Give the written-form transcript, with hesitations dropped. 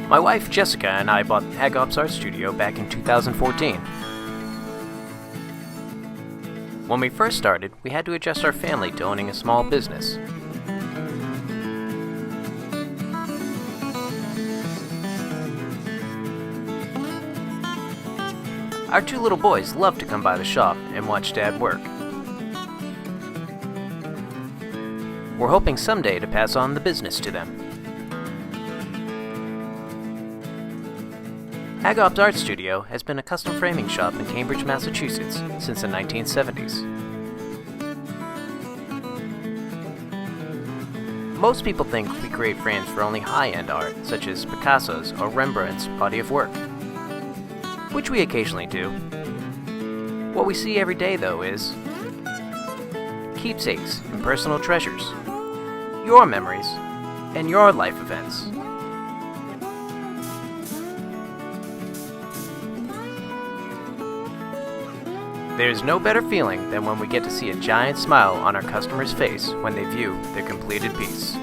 My wife Jessica and I bought Hagop's art studio back in 2014. When we first started, we had to adjust our family to owning a small business. Our two little boys loved to come by the shop and watch Dad work. We're hoping someday to pass on the business to them. Hagop's Art Studio has been a custom framing shop in Cambridge, Massachusetts since the 1970s. Most people think we create frames for only high-end art, such as Picasso's or Rembrandt's body of work, which we occasionally do. What we see every day, though, is keepsakes and personal treasures, your memories, and your life events. There's no better feeling than when we get to see a giant smile on our customer's face when they view their completed piece.